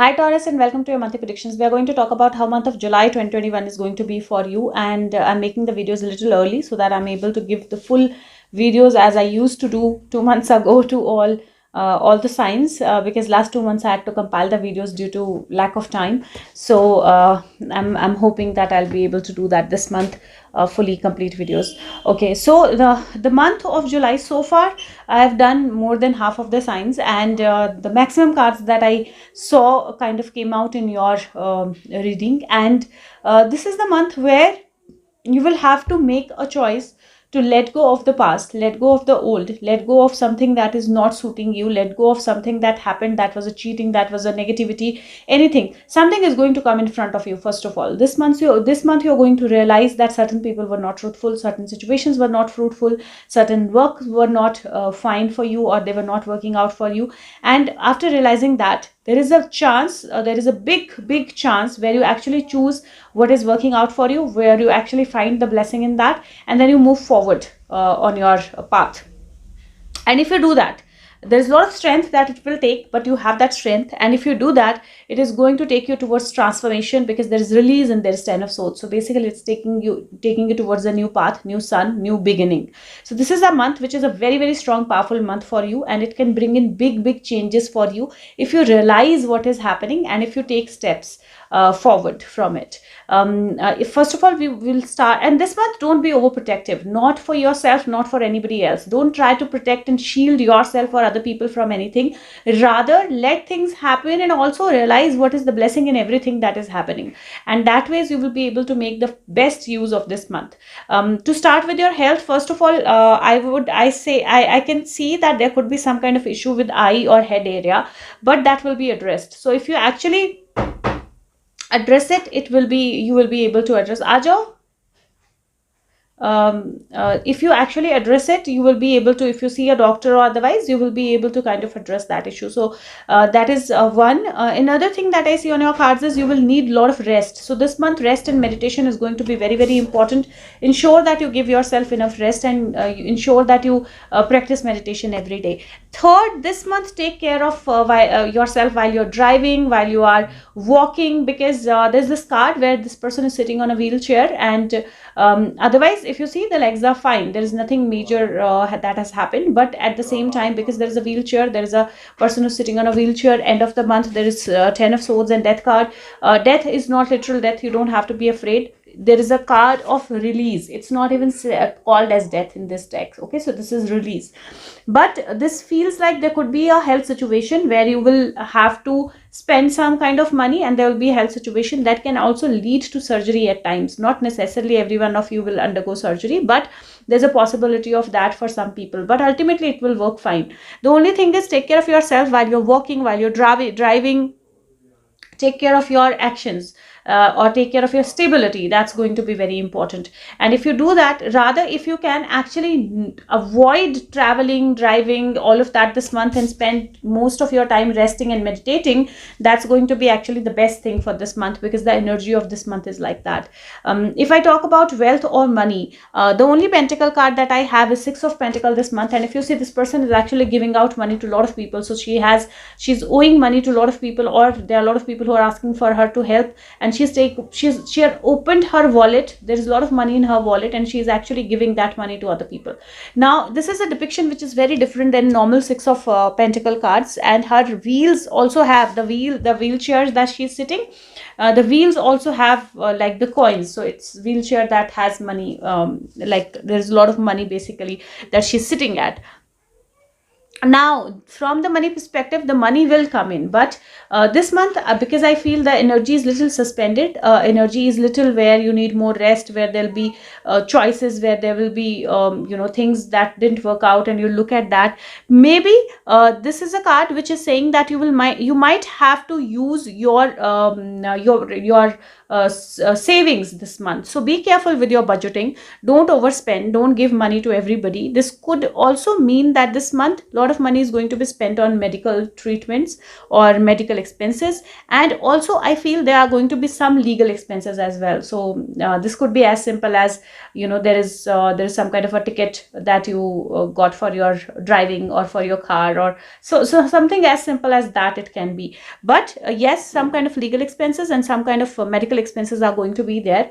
Hi Taurus, and welcome to your monthly predictions. We are going to talk about how month of July 2021 is going to be for you, and I'm making the videos a little early so that I'm able to give the full videos as I used to do 2 months ago to all the signs, because last 2 months I had to compile the videos due to lack of time. So I'm hoping that I'll be able to do that this month, fully complete videos. Okay, so the month of July so far I have done more than half of the signs, and the maximum cards that I saw kind of came out in your reading. And this is the month where you will have to make a choice to let go of the past, let go of the old, let go of something that is not suiting you, let go of something that happened, that was a cheating, that was a negativity, anything. Something is going to come in front of you. First of all, this month you're going to realize that certain people were not truthful, certain situations were not fruitful, certain works were not fine for you, or they were not working out for you. And after realizing that, there is a chance, there is a big chance where you actually choose what is working out for you, where you actually find the blessing in that, and then you move forward on your path. And if you do that, there's a lot of strength that it will take, but you have that strength. And if you do that, it is going to take you towards transformation, because there is release and there is 10 of swords. So basically it's taking you towards a new path, new sun, new beginning. So this is a month which is a very strong, powerful month for you, and it can bring in big changes for you if you realize what is happening and if you take steps forward from it. If first of all we will start, and this month don't be overprotective, not for yourself, not for anybody else. Don't try to protect and shield yourself or other people from anything. Rather, let things happen and also realize what is the blessing in everything that is happening, and that ways you will be able to make the best use of this month. To start with your health, first of all, I can see that there could be some kind of issue with eye or head area, but that will be addressed. So if you actually address it, you will be able to address. Ajo, if you actually address it, you will be able to, if you see a doctor or otherwise, you will be able to kind of address that issue. So that is one. Another thing that I see on your cards is you will need a lot of rest. So this month, rest and meditation is going to be very important. Ensure that you give yourself enough rest, and ensure that you practice meditation every day. Third, this month, take care of yourself while you're driving, while you are walking, because there's this card where this person is sitting on a wheelchair, and otherwise if you see, the legs are fine, there is nothing major that has happened. But at the same time, because there is a wheelchair, there is a person who's sitting on a wheelchair. End of the month, there is 10 of swords and death card. Death is not literal death, you don't have to be afraid. There is a card of release. It's not even called as death in this deck. Okay, so this is release. But this feels like there could be a health situation where you will have to spend some kind of money, and there will be a health situation that can also lead to surgery at times. Not necessarily every one of you will undergo surgery, but there's a possibility of that for some people. But ultimately it will work fine. The only thing is, take care of yourself while you're walking, while you're driving. Take care of your actions, or take care of your stability. That's going to be very important. And if you do that, rather, if you can actually avoid traveling, driving, all of that this month, and spend most of your time resting and meditating, that's going to be actually the best thing for this month, because the energy of this month is like that. If I talk about wealth or money, the only pentacle card that I have is 6 of Pentacle this month. And if you see, this person is actually giving out money to a lot of people. So she's owing money to a lot of people, or there are a lot of people who are asking for her to help, and she had opened her wallet. There is a lot of money in her wallet, and she is actually giving that money to other people. Now this is a depiction which is very different than normal 6 of Pentacle cards. And her wheels also have the wheelchairs that she's sitting. The wheels also have like the coins. So it's wheelchair that has money, like there's a lot of money basically that she's sitting at. Now from the money perspective, the money will come in, but this month, because I feel the energy is little suspended, energy is little where you need more rest, where there'll be choices, where there will be things that didn't work out, and you look at that. Maybe this is a card which is saying that you might have to use your savings this month. So be careful with your budgeting. Don't overspend, don't give money to everybody. This could also mean that this month a lot lot of money is going to be spent on medical treatments or medical expenses, and also I feel there are going to be some legal expenses as well. So this could be as simple as, there is some kind of a ticket that you got for your driving or for your car, or so something as simple as that it can be. But yes, some kind of legal expenses and some kind of medical expenses are going to be there.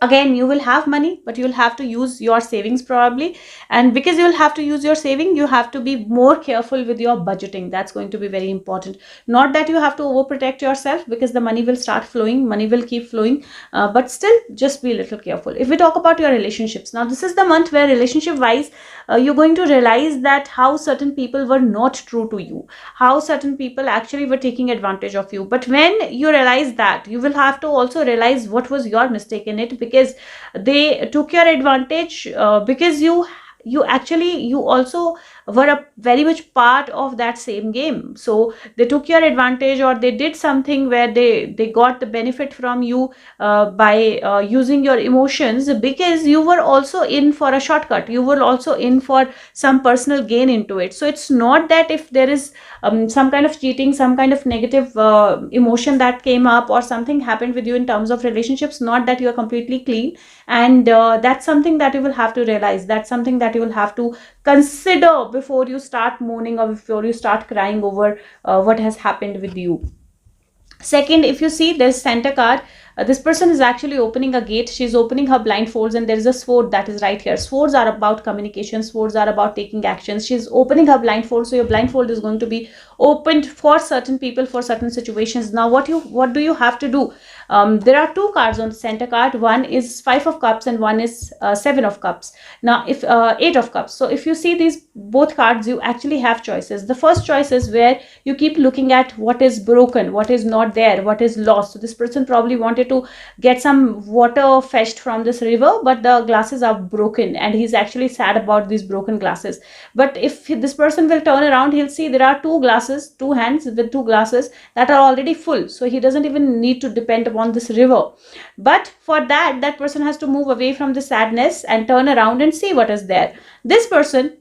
Again, you will have money, but you'll have to use your savings probably, and because you'll have to use your saving, you have to be more careful with your budgeting. That's going to be very important. Not that you have to overprotect yourself, because the money will start flowing, money will keep flowing, but still just be a little careful. If we talk about your relationships, now this is the month where relationship wise you're going to realize that how certain people were not true to you, how certain people actually were taking advantage of you. But when you realize that, you will have to also realize what was your mistake in it, because they took your advantage, because you also were a very much part of that same game. So they took your advantage, or they did something where they got the benefit from you by using your emotions, because you were also in for a shortcut, you were also in for some personal gain into it. So it's not that if there is some kind of cheating, some kind of negative emotion that came up, or something happened with you in terms of relationships, not that you are completely clean. And that's something that you will have to realize, that's something that you will have to consider before you start mourning, or before you start crying over what has happened with you. Second, if you see there's Santa card, this person is actually opening a gate, she's opening her blindfolds, and there is a sword that is right here. Swords are about communication, swords are about taking actions. She's opening her blindfold, so your blindfold is going to be opened for certain people, for certain situations. Now what do you have to do? There are two cards on the Santa card. One is 5 of Cups and one is 7 of Cups. Now if 8 of Cups. So if you see these both cards, you actually have choices. The first choice is where you keep looking at what is broken, what is not there, what is lost. So this person probably wanted to get some water fetched from this river, but the glasses are broken, and he's actually sad about these broken glasses. But if this person will turn around, he'll see there are two hands with 2 glasses that are already full, so he doesn't even need to depend upon this river. But for that person has to move away from the sadness and turn around and see what is there. This person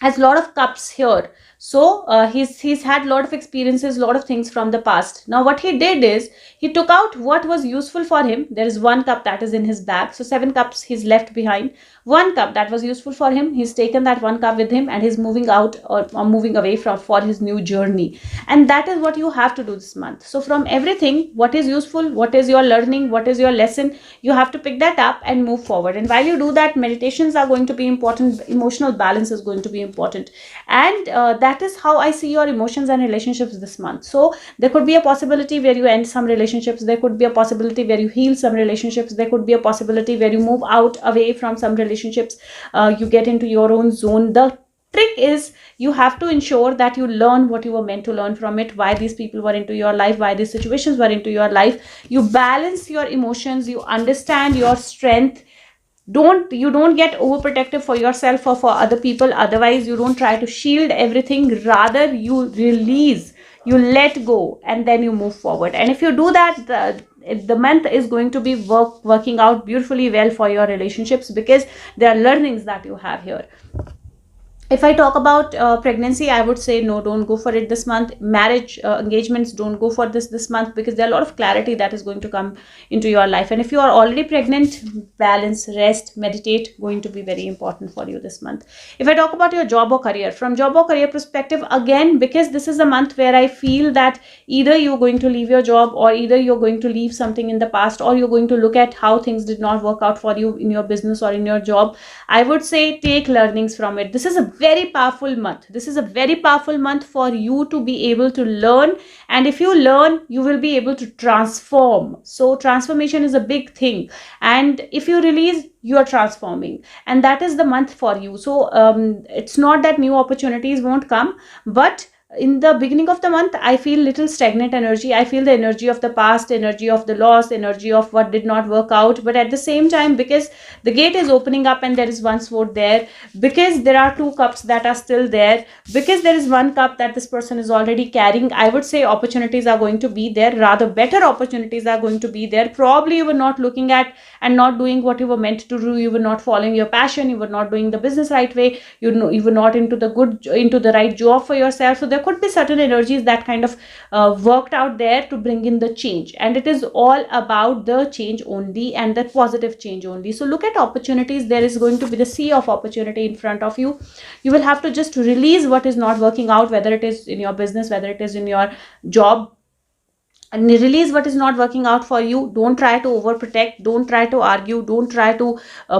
has a lot of cups here, so he's had a lot of experiences, a lot of things from the past. Now what he did is he took out what was useful for him. There is 1 cup that is in his bag, so 7 cups he's left behind. 1 cup that was useful for him, he's taken that 1 cup with him, and he's moving out, or moving away from for his new journey. And that is what you have to do this month. So from everything, what is useful, what is your learning, what is your lesson, you have to pick that up and move forward. And while you do that, meditations are going to be important, emotional balance is going to be important, and that is how I see your emotions and relationships this month. So there could be a possibility where you end some relationships, there could be a possibility where you heal some relationships, there could be a possibility where you move out away from some relationships, you get into your own zone. The trick is you have to ensure that you learn what you were meant to learn from it, why these people were into your life, why these situations were into your life. You balance your emotions, you understand your strength. You don't get overprotective for yourself or for other people. Otherwise you don't try to shield everything, rather you release, you let go, and then you move forward. And if you do that, the month is going to be working out beautifully well for your relationships, because there are learnings that you have here. If I talk about pregnancy, I would say no, don't go for it this month. Marriage engagements, don't go for this month, because there are a lot of clarity that is going to come into your life. And if you are already pregnant, balance, rest, meditate, going to be very important for you this month. If I talk about your job or career, from job or career perspective, again, because this is a month where I feel that either you're going to leave your job, or either you're going to leave something in the past, or you're going to look at how things did not work out for you in your business or in your job. I would say take learnings from it. This is a very powerful month. This is a very powerful month for you to be able to learn, and if you learn, you will be able to transform. So transformation is a big thing, and if you release, you are transforming, and that is the month for you. So it's not that new opportunities won't come, but in the beginning of the month, I feel little stagnant energy. I feel the energy of the past, energy of the loss, energy of what did not work out. But at the same time, because the gate is opening up and there is one sword there, because there are two cups that are still there, because there is one cup that this person is already carrying, I would say opportunities are going to be there. Rather, better opportunities are going to be there. Probably you were not looking at and not doing what you were meant to do. You were not following your passion. You were not doing the business right way. You were not into the right job for yourself. So there could be certain energies that kind of worked out there to bring in the change, and it is all about the change only and the positive change only. So look at opportunities. There is going to be the sea of opportunity in front of you. You will have to just release what is not working out, whether it is in your business, whether it is in your job, and release what is not working out for you. Don't try to overprotect, don't try to argue, don't try to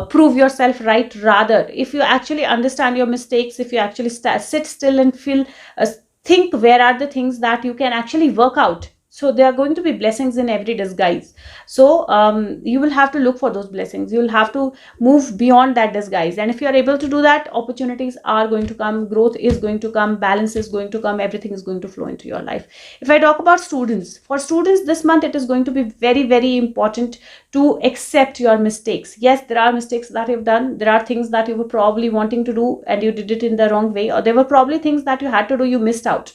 prove yourself right. Rather, if you actually understand your mistakes, if you actually sit still and feel think where are the things that you can actually work out. So there are going to be blessings in every disguise. So you will have to look for those blessings. You will have to move beyond that disguise, and if you are able to do that, opportunities are going to come, growth is going to come, balance is going to come, everything is going to flow into your life. If I talk about students, for students this month, it is going to be very, very important to accept your mistakes. Yes, there are mistakes that you've done. There are things that you were probably wanting to do and you did it in the wrong way, or there were probably things that you had to do, you missed out.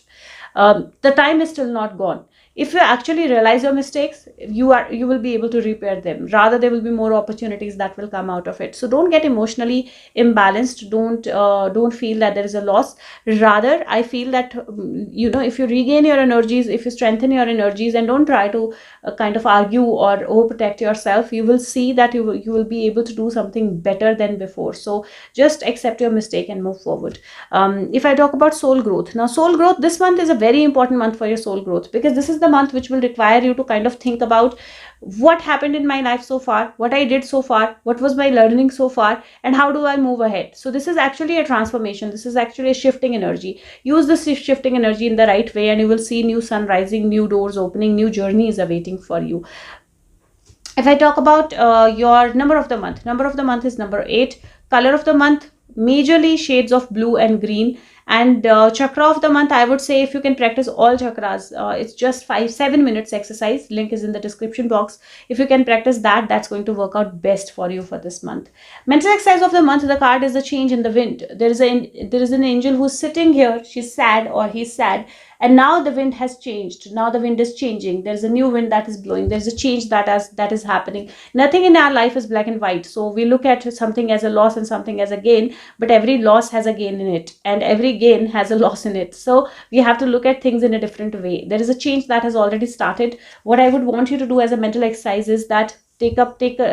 The time is still not gone. If you actually realize your mistakes, you will be able to repair them. Rather, there will be more opportunities that will come out of it. So don't get emotionally imbalanced. Don't feel that there is a loss. Rather, I feel that if you regain your energies, if you strengthen your energies, and don't try to kind of argue or overprotect yourself, you will see that you will be able to do something better than before. So just accept your mistake and move forward. If I talk about soul growth, now soul growth this month is a very important month for your soul growth, because this is the month which will require you to kind of think about what happened in my life so far, what I did so far, what was my learning so far, and how do I move ahead. So this is actually a transformation. This is actually a shifting energy. Use this shifting energy in the right way, and you will see new sun rising, new doors opening, new journeys awaiting for you. If I talk about your number of the month is number 8. Color of the month, majorly shades of blue and green. And chakra of the month, I would say if you can practice all chakras, it's just 5-7 minutes exercise. Link is in the description box. If you can practice that, that's going to work out best for you for this month. Mental exercise of the month, the card is the change in the wind. There is an angel who's sitting here. She's sad, or he's sad. And now the wind has changed. Now the wind is changing. There's a new wind that is blowing. There's a change that is happening. Nothing in our life is black and white. So we look at something as a loss and something as a gain, but every loss has a gain in it, and every gain has a loss in it. So we have to look at things in a different way. There is a change that has already started. What I would want you to do as a mental exercise is that take a paper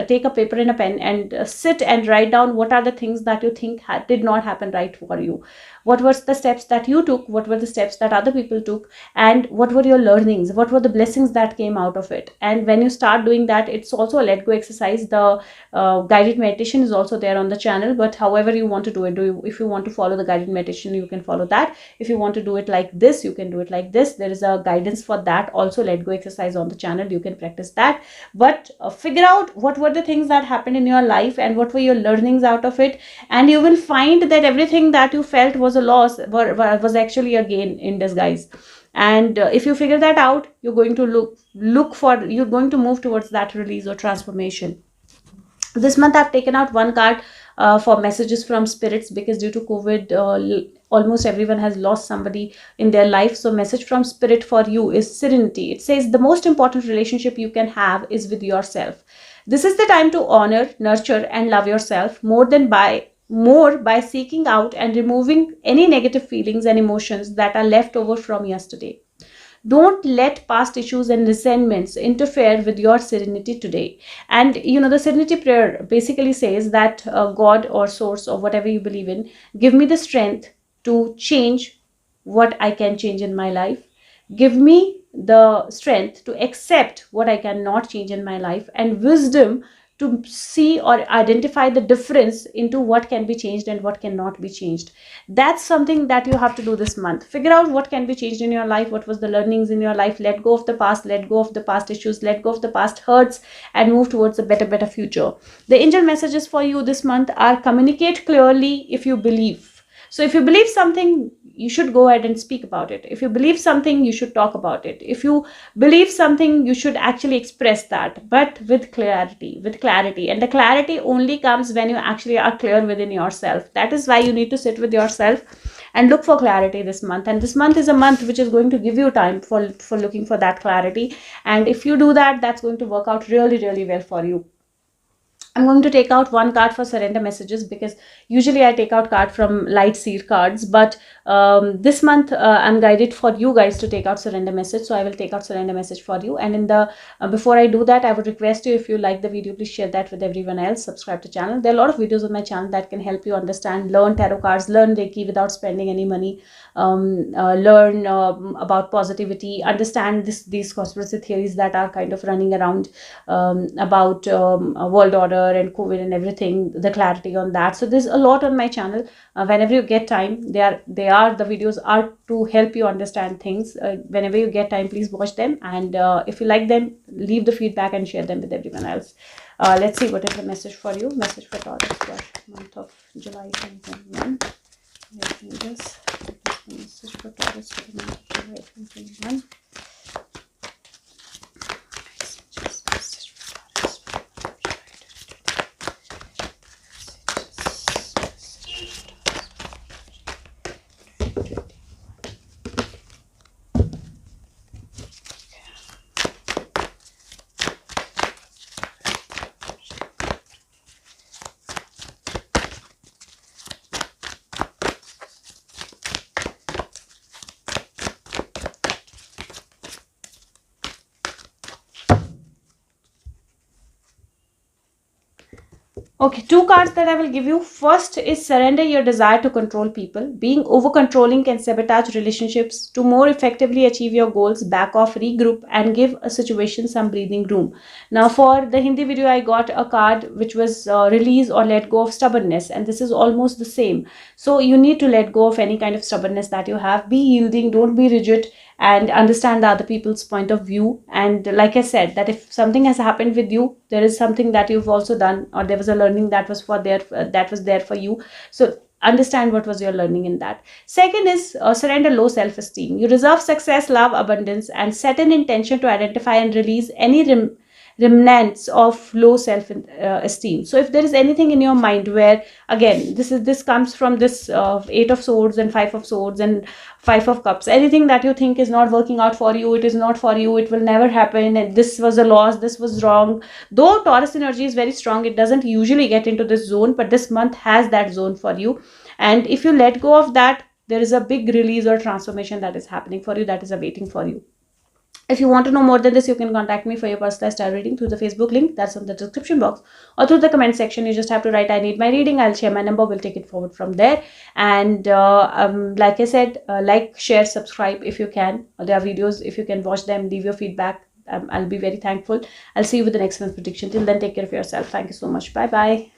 and a pen and sit and write down what are the things that you think did not happen right for you. What was the steps that you took? What were the steps that other people took? And what were your learnings? What were the blessings that came out of it? And when you start doing that, it's also a let go exercise. The guided meditation is also there on the channel, but however you want to do it, if you want to follow the guided meditation, you can follow that. If you want to do it like this, you can do it like this. There is a guidance for that also, let go exercise on the channel. You can practice that. But figure out what were the things that happened in your life and what were your learnings out of it, and you will find that everything that you felt was a loss was actually a gain in disguise. And if you figure that out, you're going to you're going to move towards that release or transformation. This month I've taken out one card for messages from spirits, because due to COVID, almost everyone has lost somebody in their life. So message from spirit for you is serenity. It says the most important relationship you can have is with yourself. This is the time to honor, nurture, and love yourself more by seeking out and removing any negative feelings and emotions that are left over from yesterday. Don't let past issues and resentments interfere with your serenity today. And the serenity prayer basically says that God or source or whatever you believe in, give me the strength to change what I can change in my life. Give me the strength to accept what I cannot change in my life, and wisdom to see or identify the difference into what can be changed and what cannot be changed. That's something that you have to do this month. Figure out what can be changed in your life, what was the learnings in your life. Let go of the past, let go of the past issues, let go of the past hurts, and move towards a better future. The angel messages for you this month are: communicate clearly if you believe. So if you believe something, you should go ahead and speak about it. If you believe something, you should talk about it. If you believe something, you should actually express that, but with clarity, and the clarity only comes when you actually are clear within yourself. That is why you need to sit with yourself and look for clarity this month. And this month is a month which is going to give you time for looking for that clarity. And if you do that, that's going to work out really, really well for you. I'm going to take out one card for surrender messages, because usually I take out card from light seed cards, but this month I'm guided for you guys to take out surrender message. So I will take out surrender message for you. And in the before I do that, I would request you, if you like the video, please share that with everyone else. Subscribe to channel. There are a lot of videos on my channel that can help you understand, learn tarot cards, learn Reiki without spending any money, learn about positivity, understand these conspiracy theories that are kind of running around about world order and COVID and everything, the clarity on that. So there's a lot on my channel. Whenever you get time, the videos are to help you understand things. Whenever you get time, please watch them, and if you like them, leave the feedback and share them with everyone else. Let's see what is the message for you. Message for Taurus for month of July 2021. Let me just the message for Taurus for the month of July 2021. Okay, two cards that I will give you. First is surrender your desire to control people. Being over controlling can sabotage relationships. To more effectively achieve your goals, back off, regroup, and give a situation some breathing room. Now for the Hindi video, I got a card which was release or let go of stubbornness, and this is almost the same. So you need to let go of any kind of stubbornness that you have. Be yielding, don't be rigid, and understand the other people's point of view. And like I said, that if something has happened with you, there is something that you've also done, or there was a learning that was there for you. So understand what was your learning in that. Second is surrender low self-esteem. You deserve success, love, abundance, and set an intention to identify and release any remnants of low self-esteem. So if there is anything in your mind where, again, this comes from this 8 of swords and 5 of swords and 5 of cups, anything that you think is not working out for you, it is not for you, it will never happen, and this was a loss, this was wrong. Though Taurus energy is very strong, it doesn't usually get into this zone, but this month has that zone for you. And if you let go of that, there is a big release or transformation that is happening for you, that is awaiting for you. If you want to know more than this, you can contact me for your personalized tarot reading through the Facebook link that's on the description box, or through the comment section. You just have to write, I need my reading. I'll share my number. We'll take it forward from there. And like I said, like, share, subscribe if you can. There are videos, if you can watch them, leave your feedback. I'll be very thankful. I'll see you with the next month's prediction. Till then, take care of yourself. Thank you so much. Bye-bye.